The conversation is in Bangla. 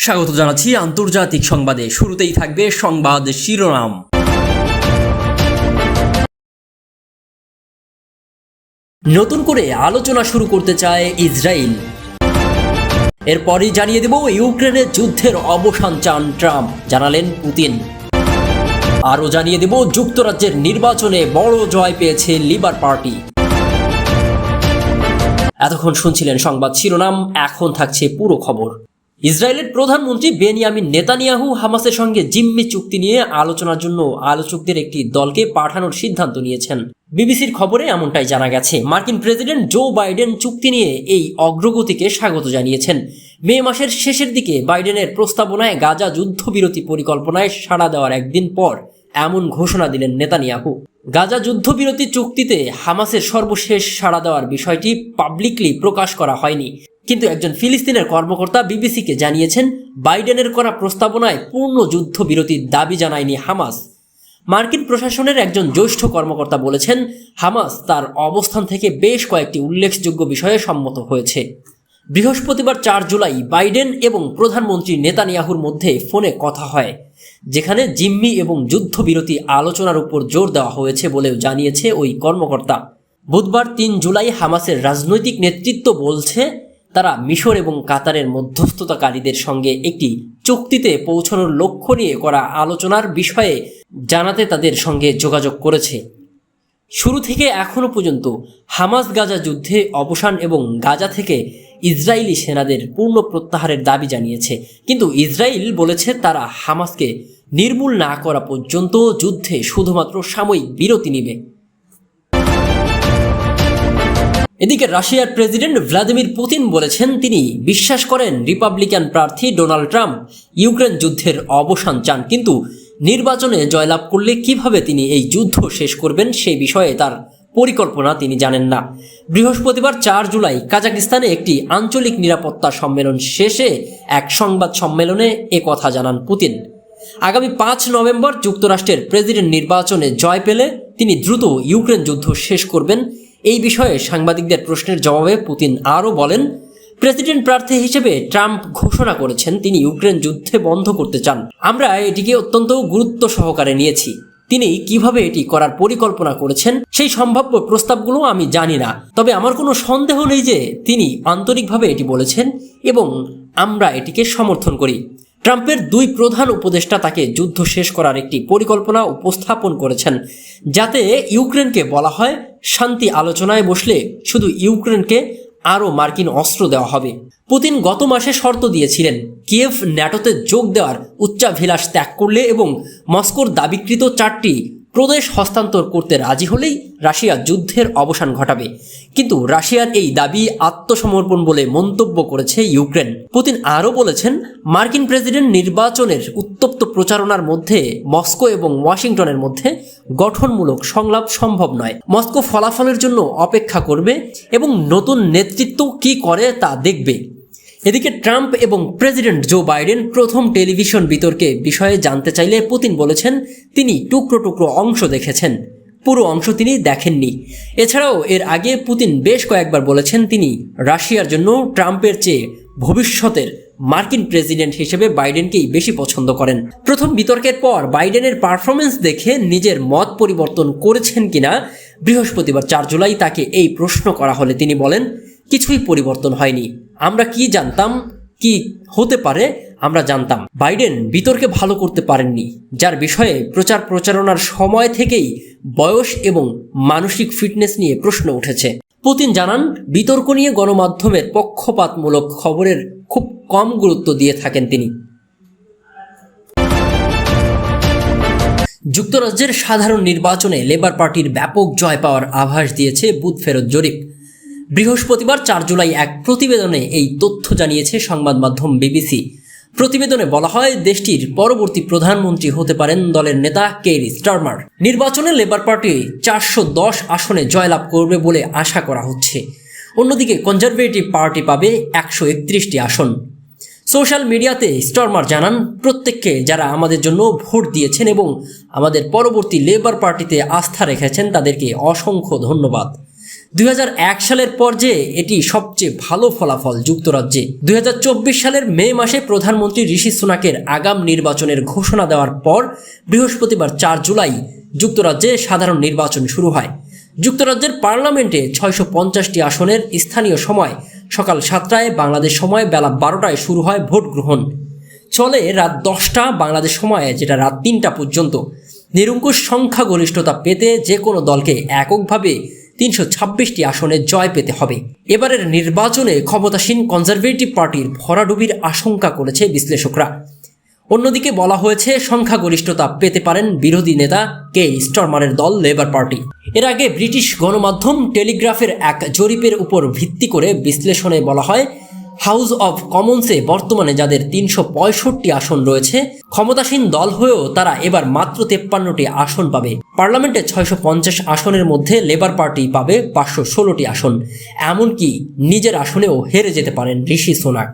স্বাগত জানাচ্ছি আন্তর্জাতিক সংবাদে। শুরুতেই থাকবে সংবাদ শিরোনাম। নতুন করে আলোচনা শুরু করতে চায় ইসরায়েল। এরপরই জানিয়ে দেব ইউক্রেনের যুদ্ধের অবসান চান ট্রাম্প, জানালেন পুতিন। আরও জানিয়ে দেব যুক্তরাজ্যের নির্বাচনে বড় জয় পেয়েছে লিবার পার্টি। এতক্ষণ শুনছিলেন সংবাদ শিরোনাম, এখন থাকছে পুরো খবর। ইসরায়েলের প্রধানমন্ত্রী বেনিয়ামিন নেতানিয়াহু হামাসের সঙ্গে জিম্মি চুক্তি নিয়ে আলোচনার জন্য আলোচকদের একটি দলকে পাঠানোর সিদ্ধান্ত নিয়েছেন। বিবিসির খবরে এমনটাই জানা গেছে। মার্কিন প্রেসিডেন্ট জো বাইডেন চুক্তি নিয়ে এই অগ্রগতিকে স্বাগত জানিয়েছেন। মে মাসের শেষের দিকে বাইডেনের প্রস্তাবনায় গাজা যুদ্ধবিরতি পরিকল্পনায় সাড়া দেওয়ার একদিন পর এমন ঘোষণা দিলেন নেতানিয়াহু। গাজা যুদ্ধবিরতি চুক্তিতে হামাসের সর্বশেষ সাড়া দেওয়ার বিষয়টি পাবলিকলি প্রকাশ করা হয়নি, কিন্তু একজন ফিলিস্তিনের কর্মকর্তা বিবিসিকে জানিয়েছেন বাইডেনের করা প্রস্তাবনায় পূর্ণ যুদ্ধবিরতির দাবি জানায়নি হামাস। মার্কিন প্রশাসনের একজন জ্যেষ্ঠ কর্মকর্তা বলেছেন হামাস তার অবস্থান থেকে বেশ কয়েকটি উল্লেখযোগ্য বিষয়ে সম্মত হয়েছে। বৃহস্পতিবার 4 জুলাই বাইডেন এবং প্রধানমন্ত্রী নেতানিয়াহুর মধ্যে ফোনে কথা হয়, যেখানে জিম্মি এবং যুদ্ধবিরতি আলোচনার উপর জোর দেওয়া হয়েছে বলেও জানিয়েছে ওই কর্মকর্তা। বুধবার 3 জুলাই হামাসের রাজনৈতিক নেতৃত্ব বলছে তারা মিশর এবং কাতারের মধ্যস্থতাকারীদের সঙ্গে একটি চুক্তিতে পৌঁছানোর লক্ষ্য নিয়ে করা আলোচনার বিষয়ে জানাতে তাদের সঙ্গে যোগাযোগ করেছে। শুরু থেকে এখনো পর্যন্ত হামাস গাজা যুদ্ধে অবসান এবং গাজা থেকে ইসরায়েলি সেনাদের পূর্ণ প্রত্যাহারের দাবি জানিয়েছে, কিন্তু ইসরায়েল বলেছে তারা হামাসকে নির্মূল না করা পর্যন্ত যুদ্ধে শুধুমাত্র সাময়িক বিরতি নেবে। এদিকে রাশিয়ার প্রেসিডেন্ট ভ্লাদিমির পুতিন বলেছেন তিনি বিশ্বাস করেন রিপাবলিকান প্রার্থী ডোনাল্ড ট্রাম্প ইউক্রেন যুদ্ধের অবসান চান, কিন্তু নির্বাচনে জয়লাভ করলে কিভাবে তিনি এই যুদ্ধ শেষ করবেন সেই বিষয়ে তার পরিকল্পনা তিনি জানেন না। বৃহস্পতিবার 4 জুলাই কাজাকিস্তানে একটি আঞ্চলিক নিরাপত্তা সম্মেলন শেষে এক সংবাদ সম্মেলনে কথা জানান পুতিন। আগামী 5 নভেম্বর যুক্তরাষ্ট্রের প্রেসিডেন্ট নির্বাচনে জয় পেলে তিনি দ্রুত ইউক্রেন যুদ্ধ শেষ করবেন। এই বিষয়ে সাংবাদিকদের প্রশ্নের জবাবে পুতিন আরও বলেন, প্রেসিডেন্ট প্রার্থী হিসেবে ট্রাম্প ঘোষণা করেছেন তিনি ইউক্রেন যুদ্ধে বন্ধ করতে চান। আমরা এটিকে অত্যন্ত গুরুত্ব সহকারে নিয়েছি। তিনি কিভাবে এটি করার পরিকল্পনা করেছেন সেই সম্ভাব্য প্রস্তাবগুলো আমি জানি না, তবে আমার কোনো সন্দেহ নেই যে তিনি আন্তরিকভাবে এটি বলেছেন এবং আমরা এটিকে সমর্থন করি। ট্রাম্পের 2 প্রধান উপদেষ্টা তাকে যুদ্ধ শেষ করার একটি পরিকল্পনা উপস্থাপন করেছেন, যাতে ইউক্রেনকে বলা হয় শান্তি আলোচনায় বসলে শুধু ইউক্রেনকে আরও মার্কিন অস্ত্র দেওয়া হবে। পুতিন গত মাসে শর্ত দিয়েছিলেন কিয়েভ ন্যাটোতে যোগ দেওয়ার উচ্চাভিলাষ ত্যাগ করলে এবং মস্কোর দাবিকৃত 4টি প্রদেশ হস্তান্তর করতে রাজি হলেই রাশিয়া যুদ্ধের অবসান ঘটাবে, কিন্তু রাশিয়ার এই দাবি আত্মসমর্পণ বলে মন্তব্য করেছে ইউক্রেন। পুতিন আরও বলেছেন মার্কিন প্রেসিডেন্ট নির্বাচনের উত্তপ্ত প্রচারণার মধ্যে মস্কো এবং ওয়াশিংটনের মধ্যে গঠনমূলক সংলাপ সম্ভব নয়। মস্কো ফলাফলের জন্য অপেক্ষা করবে এবং নতুন নেতৃত্ব কি করে তা দেখবে। এদিকে ট্রাম্প এবং প্রেসিডেন্ট জো বাইডেন প্রথম টেলিভিশন বিতর্কে বিষয়ে জানতে চাইলে পুতিন বলেছেন তিনি টুকরো টুকরো অংশ দেখেছেন, পুরো অংশ তিনি দেখেননি। এছাড়াও এর আগে পুতিন বেশ কয়েকবার বলেছেন তিনি রাশিয়ার জন্য ট্রাম্পের চেয়ে ভবিষ্যতের মার্কিন প্রেসিডেন্ট হিসেবে বাইডেনকেই বেশি পছন্দ করেন। প্রথম বিতর্কের পর বাইডেনের পারফরমেন্স দেখে নিজের মত পরিবর্তন করেছেন কিনা বৃহস্পতিবার 4 জুলাই তাকে এই প্রশ্ন করা হলে তিনি বলেন, কিছুই পরিবর্তন হয়নি। আমরা কি জানতাম কি হতে পারে আমরা জানতাম। বাইডেন বিতর্কে ভালো করতে পারেননি, যার বিষয়ে প্রচারণার সময় থেকেই বয়স এবং মানসিক ফিটনেস নিয়ে প্রশ্ন উঠেছে। পুতিন জানান বিতর্ক নিয়ে গণমাধ্যমের পক্ষপাতমূলক খবরের খুব কম গুরুত্ব দিয়ে থাকেন তিনি। যুক্তরাজ্যের সাধারণ নির্বাচনে লেবার পার্টির ব্যাপক জয় পাওয়ার আভাস দিয়েছে বুথ ফেরত জরিপ। বৃহস্পতিবার 4 জুলাই এক প্রতিবেদনে এই তথ্য জানিয়েছে সংবাদ মাধ্যম বিবিসি। প্রতিবেদনে বলা হয় দেশটির পরবর্তী প্রধানমন্ত্রী হতে পারেন দলের নেতা কেইর স্টারমার। নির্বাচনে লেবার পার্টি 410 আসনে জয়লাভ করবে বলে আশা করা হচ্ছে। অন্যদিকে কনজারভেটিভ পার্টি পাবে 131টি আসন। সোশ্যাল মিডিয়াতে স্টারমার জানান, প্রত্যেককে যারা আমাদের জন্য ভোট দিয়েছেন এবং আমাদের পরবর্তী লেবার পার্টিতে আস্থা রেখেছেন তাদেরকে অসংখ্য ধন্যবাদ। 2001 সালের পর যে এটি সবচেয়ে ভালো ফলাফল যুক্তরাজ্যে। 2024 সালের মে মাসে প্রধানমন্ত্রী ঋষি সুনাকের আগাম নির্বাচনের ঘোষণা দেওয়ার পর বৃহস্পতিবার 4 জুলাই যুক্তরাজ্যে সাধারণ নির্বাচন শুরু হয়। যুক্তরাজ্যের পার্লামেন্টে 650টি আসনের স্থানীয় সময় সকাল 7টায়, বাংলাদেশ সময় বেলা 12টায় শুরু হয় ভোট গ্রহণ। চলে রাত 10টা বাংলাদেশ সময়ে, যেটা রাত 3টা পর্যন্ত। নিরঙ্কুশ সংখ্যাগরিষ্ঠতা পেতে যে কোনো দলকে এককভাবে 326টি আসনে জয় পেতে হবে। এবারের নির্বাচনে ক্ষমতাসীন কনজারভেটিভ পার্টির ভরাডুবির আশঙ্কা করেছে বিশ্লেষকরা। অন্যদিকে বলা হয়েছে সংখ্যাগরিষ্ঠতা পেতে পারেন বিরোধী নেতা কেইর স্টারমারের দল লেবার পার্টি। এর আগে ব্রিটিশ গণমাধ্যম টেলিগ্রাফের এক জরিপের উপর ভিত্তি করে বিশ্লেষণে বলা হয়, হাউস অব কমন্সে বর্তমানে যাদের 365টি আসন রয়েছে, ক্ষমতাসীন দল হয়েও তারা এবার মাত্র 53টি আসন পাবে। পার্লামেন্টে 650 আসনের মধ্যে লেবার পার্টি পাবে 516টি আসন। এমনকি নিজের আসনেও হেরে যেতে পারেন ঋষি সুনাক।